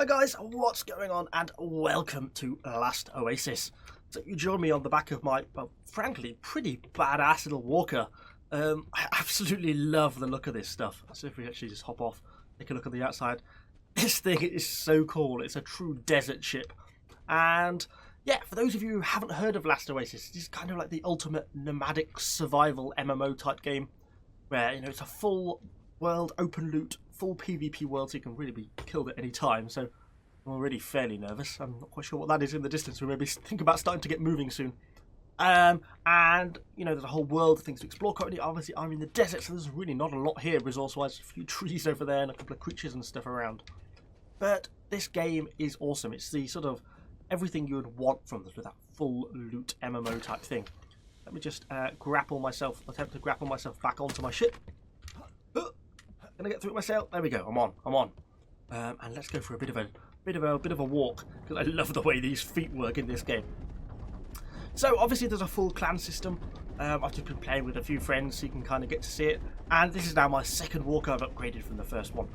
Hi guys, what's going on, and welcome to Last Oasis. So you join me on the back of my, well, frankly, pretty badass little walker. I absolutely love the look of this stuff. So if we actually just hop off, take a look at the outside. This thing is so cool. It's a true desert ship. And yeah, for those of you who haven't heard of Last Oasis, this is kind of like the ultimate nomadic survival MMO type game, where, you know, it's a full world, open loot, full PvP world, so you can really be killed at any time. So I'm already fairly nervous. I'm not quite sure what that is in the distance. We maybe think about starting to get moving soon. And, you know, there's a whole world of things to explore currently. Obviously, I'm in the desert, so there's really not a lot here resource-wise. A few trees over there and a couple of creatures and stuff around. But this game is awesome. It's the sort of everything you would want from this, with that full loot MMO type thing. Let me just attempt to grapple myself back onto my ship. Gonna get through it myself. There we go. I'm on. And let's go for a bit of a walk, because I love the way these feet work in this game. So obviously there's a full clan system. I've just been playing with a few friends, so you can kind of get to see it. And this is now my second walk I've upgraded from the first one.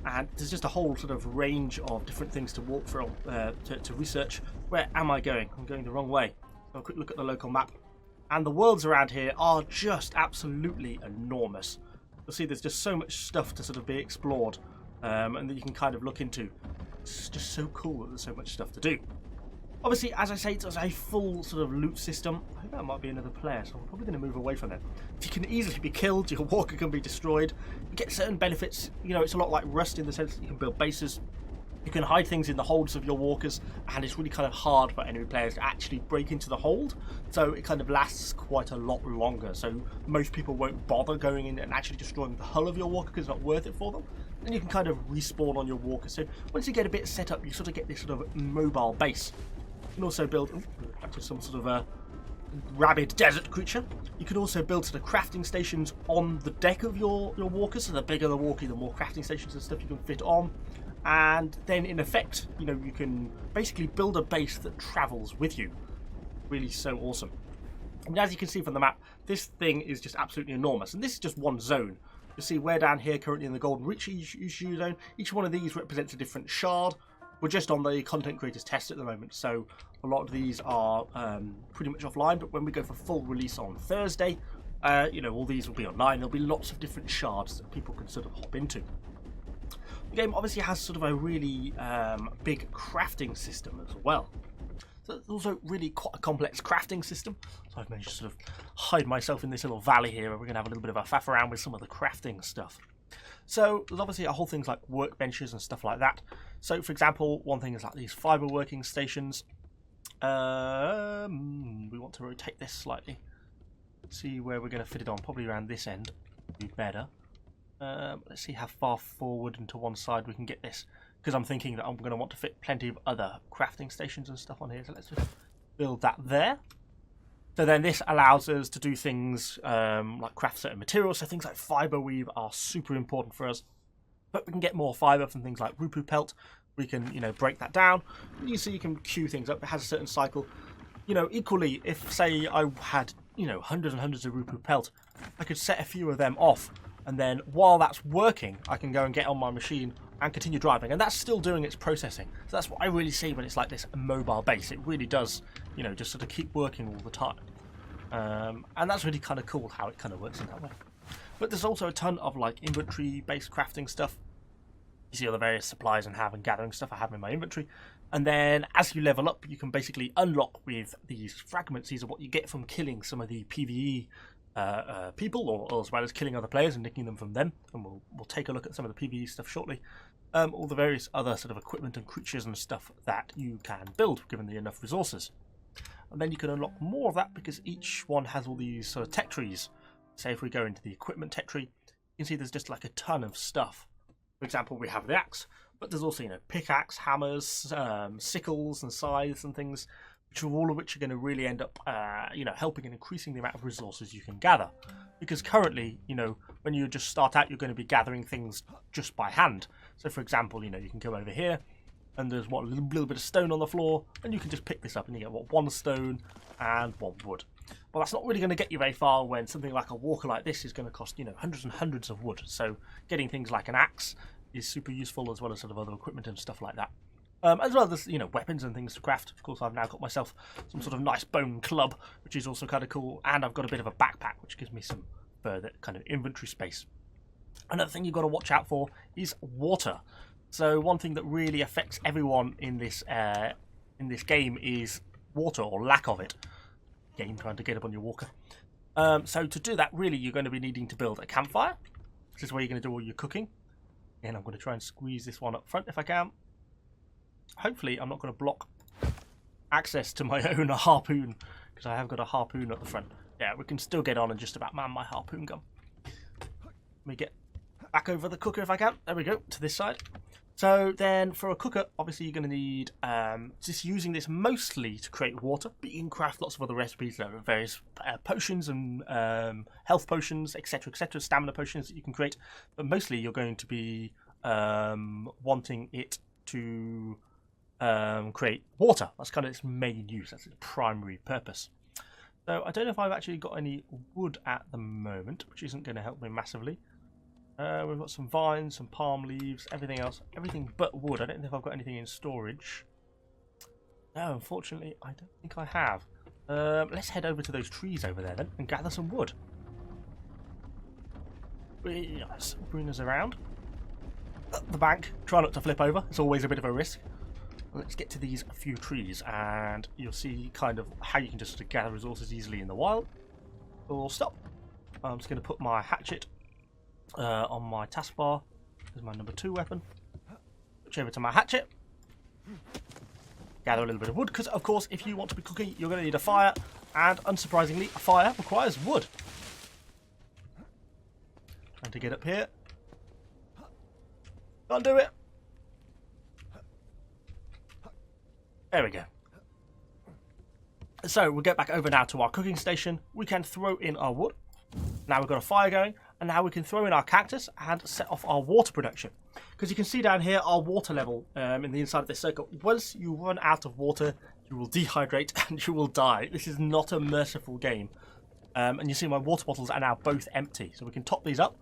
And there's just a whole sort of range of different things to walk from, to research. Where am I going? I'm going the wrong way. So a quick look at the local map. And the worlds around here are just absolutely enormous. You'll see there's just so much stuff to sort of be explored, and that you can kind of look into. It's just so cool that there's so much stuff to do. Obviously, as I say, it's a full sort of loot system. I think that might be another player, so I'm probably going to move away from them. You can easily be killed, your walker can be destroyed. You get certain benefits. You know, it's a lot like Rust in the sense that you can build bases. You can hide things in the holds of your walkers, and it's really kind of hard for enemy players to actually break into the hold, so it kind of lasts quite a lot longer. So most people won't bother going in and actually destroying the hull of your walker because it's not worth it for them. And you can kind of respawn on your walker. So once you get a bit set up, you sort of get this sort of mobile base. You can also build some sort of a rabid desert creature. You can also build sort of crafting stations on the deck of your walker. So the bigger the walker, the more crafting stations and stuff you can fit on. And then in effect, you know, you can basically build a base that travels with you. Really so awesome. And as you can see from the map, this thing is just absolutely enormous. And this is just one zone. You see we're down here currently in the Golden Reach issue zone. Each one of these represents a different shard. We're just on the content creators test at the moment, so a lot of these are pretty much offline. But when we go for full release on Thursday, you know, all these will be online. There'll be lots of different shards that people can sort of hop into. The game obviously has sort of a really big crafting system as well. So it's also really quite a complex crafting system. So I've managed to sort of hide myself in this little valley here, where we're going to have a little bit of a faff around with some of the crafting stuff. So there's obviously a whole things like workbenches and stuff like that. So for example, one thing is like these fiber working stations. We want to rotate this slightly. See where we're going to fit it on. Probably around this end would be better. Let's see how far forward and to one side we can get this, because I'm thinking that I'm going to want to fit plenty of other crafting stations and stuff on here. So let's just build that there. So then this allows us to do things like craft certain materials. So things like fiber weave are super important for us. But we can get more fiber from things like rupu pelt. We can, you know, break that down. You see, you can queue things up. It has a certain cycle. You know, equally, if say I had, you know, hundreds and hundreds of rupu pelt, I could set a few of them off. And then while that's working, I can go and get on my machine and continue driving. And that's still doing its processing. So that's what I really see when it's like this mobile base. It really does, you know, just sort of keep working all the time. And that's really kind of cool how it kind of works in that way. But there's also a ton of like inventory-based crafting stuff. You see all the various supplies and gathering stuff I have in my inventory. And then as you level up, you can basically unlock with these fragments. These are what you get from killing some of the PvE people, or as well as killing other players and nicking them from them. And we'll take a look at some of the PvE stuff shortly. All the various other sort of equipment and creatures and stuff that you can build, given the enough resources. And then you can unlock more of that, because each one has all these sort of tech trees. Say if we go into the equipment tech tree, you can see there's just like a ton of stuff. For example, we have the axe, but there's also, you know, pickaxe, hammers, sickles and scythes and things, all of which are going to really end up, you know, helping and increasing the amount of resources you can gather. Because currently, you know, when you just start out, you're going to be gathering things just by hand. So for example, you know, you can go over here, and there's a little bit of stone on the floor, and you can just pick this up, and you get one stone and one wood. Well, that's not really going to get you very far when something like a walker like this is going to cost, you know, hundreds and hundreds of wood. So getting things like an axe is super useful, as well as sort of other equipment and stuff like that. as well as, you know, weapons and things to craft. Of course, I've now got myself some sort of nice bone club, which is also kind of cool, and I've got a bit of a backpack, which gives me some further kind of inventory space. Another thing you've got to watch out for is water. So one thing that really affects everyone in this game is water, or lack of it. Game trying to get up on your walker. So to do that, really, you're going to be needing to build a campfire. This is where you're going to do all your cooking. And I'm going to try and squeeze this one up front if I can. Hopefully, I'm not going to block access to my own harpoon, because I have got a harpoon at the front. Yeah, we can still get on and just about man my harpoon gun. Let me get back over the cooker if I can. There we go, to this side. So then for a cooker, obviously you're going to need just using this mostly to create water, but you can craft lots of other recipes. There are various potions and health potions, etc., stamina potions that you can create, but mostly you're going to be wanting it to create water. That's kind of its main use, that's its primary purpose. So I don't know if I've actually got any wood at the moment, which isn't going to help me massively. We've got some vines, some palm leaves, everything else. Everything but wood. I don't know if I've got anything in storage. No, unfortunately, I don't think I have. Let's head over to those trees over there then and gather some wood. Yes, bring us around. Up the bank. Try not to flip over. It's always a bit of a risk. Let's get to these few trees and you'll see kind of how you can just sort of gather resources easily in the wild. Or stop. I'm just going to put my hatchet on my taskbar as my number 2 weapon. Switch over to my hatchet. Gather a little bit of wood, because of course if you want to be cooking you're going to need a fire, and unsurprisingly a fire requires wood. Trying to get up here. Can't do it. There we go. So we'll get back over now to our cooking station. We can throw in our wood. Now we've got a fire going, and now we can throw in our cactus and set off our water production. Because you can see down here our water level in the inside of this circle. Once you run out of water, you will dehydrate and you will die. This is not a merciful game. And you see my water bottles are now both empty, so we can top these up.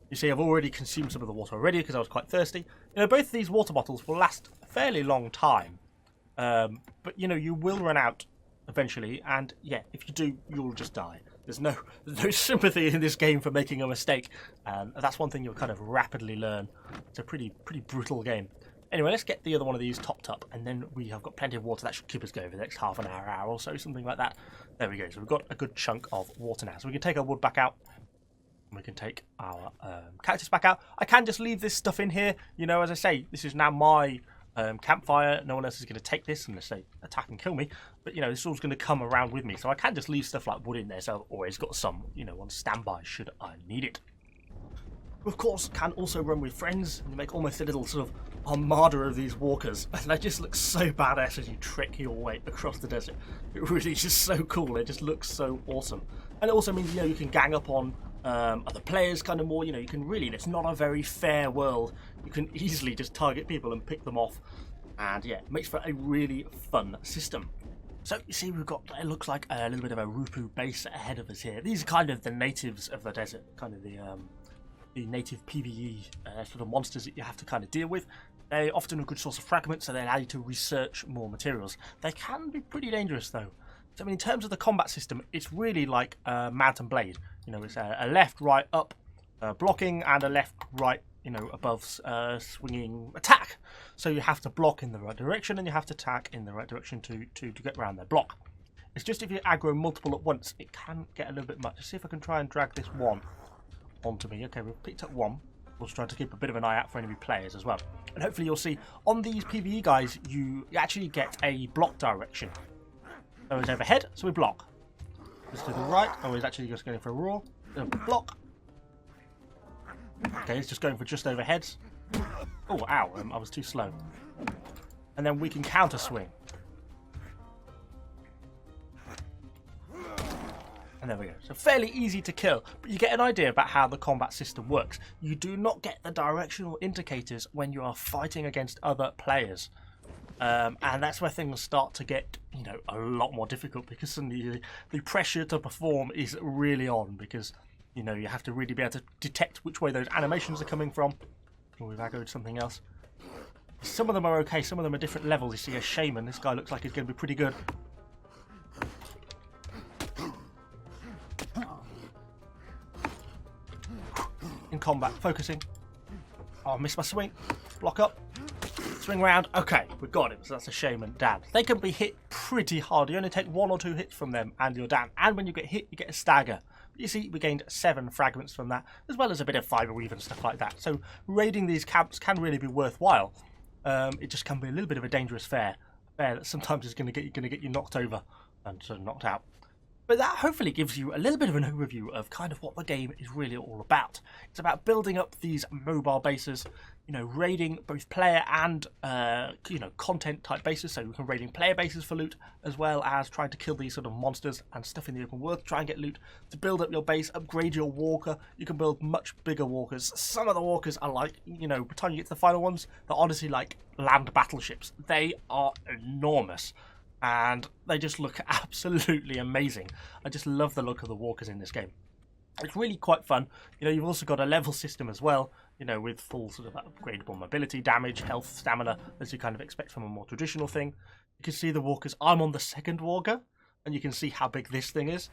You see I've already consumed some of the water already because I was quite thirsty. You know, both of these water bottles will last a fairly long time. But you know, you will run out eventually, and yeah, if you do, you'll just die. There's no sympathy in this game for making a mistake, and that's one thing you'll kind of rapidly learn. It's a pretty brutal game. Anyway, let's get the other one of these topped up, and then we have got plenty of water. That should keep us going for the next half an hour, hour or so, something like that. There we go. So we've got a good chunk of water now. So we can take our wood back out, and we can take our cactus back out. I can just leave this stuff in here. You know, as I say, this is now my campfire. No one else is going to take this unless they attack and kill me, but you know, this is all going to come around with me, so I can just leave stuff like wood in there, so I've always got some, you know, on standby should I need it. Of course, can also run with friends and make almost a little sort of armada of these walkers, and they just look so badass as you trek your way across the desert. It really is just so cool. It just looks so awesome, and it also means, you know, you can gang up on other players kind of more. You know, you can really, it's not a very fair world. You can easily just target people and pick them off, and yeah, it makes for a really fun system. So you see we've got, it looks like a little bit of a Rupu base ahead of us here. These are kind of the natives of the desert, kind of the native PvE sort of monsters that you have to kind of deal with. They often are a good source of fragments, so they allow you to research more materials. They can be pretty dangerous though. So I mean, in terms of the combat system, it's really like Mount and Blade. You know, it's a left, right, up blocking, and a left, right, you know, above swinging attack. So you have to block in the right direction, and you have to attack in the right direction to get around their block. It's just if you aggro multiple at once, it can get a little bit much. Let's see if I can try and drag this one onto me. Okay, we've picked up one. We'll try to keep a bit of an eye out for enemy players as well. And hopefully you'll see on these PvE guys, you actually get a block direction. So it's overhead, so we block. Just to the right, oh, he's actually just going for a raw. Block. Okay, he's just going for just overheads. Oh, ow, I was too slow. And then we can counter swing. And there we go. So fairly easy to kill, but you get an idea about how the combat system works. You do not get the directional indicators when you are fighting against other players. And that's where things start to get, you know, a lot more difficult, because suddenly the pressure to perform is really on, because, you know, you have to really be able to detect which way those animations are coming from. Oh, we've aggroed something else. Some of them are okay, some of them are different levels. You see a shaman, this guy looks like he's going to be pretty good. In combat, focusing. Oh, I missed my swing. Block up. Swing round. Okay, we got him. So that's a shaman down. They can be hit pretty hard. You only take 1 or 2 hits from them and you're down. And when you get hit, you get a stagger. You see, we gained 7 fragments from that, as well as a bit of fibre weave and stuff like that. So raiding these camps can really be worthwhile. It just can be a little bit of a dangerous fare that sometimes is going to get you knocked over and sort of knocked out. But that hopefully gives you a little bit of an overview of kind of what the game is really all about. It's about building up these mobile bases, you know, raiding both player and, content type bases. So you can raiding player bases for loot, as well as trying to kill these sort of monsters and stuff in the open world, try and get loot to build up your base, upgrade your walker. You can build much bigger walkers. Some of the walkers are like, you know, by the time you get to the final ones, they're honestly like land battleships. They are enormous. And they just look absolutely amazing. I just love the look of the walkers in this game. It's really quite fun. You know, you've also got a level system as well, you know, with full sort of upgradable mobility, damage, health, stamina, as you kind of expect from a more traditional thing. You can see the walkers. I'm on the 2nd walker, and you can see how big this thing is.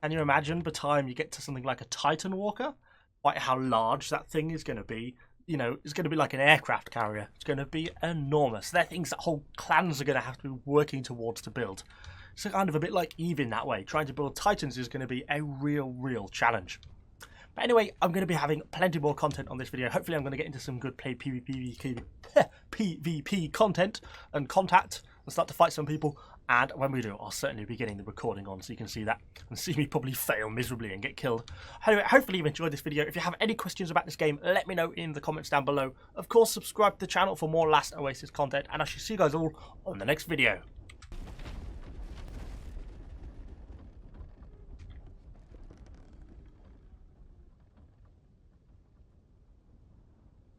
Can you imagine by the time you get to something like a Titan walker, quite how large that thing is going to be? You know, it's going to be like an aircraft carrier. It's going to be enormous. They're things that whole clans are going to have to be working towards to build. It's kind of a bit like Eve in that way. Trying to build Titans is going to be a real challenge. But anyway, I'm going to be having plenty more content on this video. Hopefully I'm going to get into some good PvP content and contact and start to fight some people. And when we do, I'll certainly be getting the recording on so you can see that and see me probably fail miserably and get killed. Anyway, hopefully you've enjoyed this video. If you have any questions about this game, let me know in the comments down below. Of course, subscribe to the channel for more Last Oasis content, and I shall see you guys all on the next video.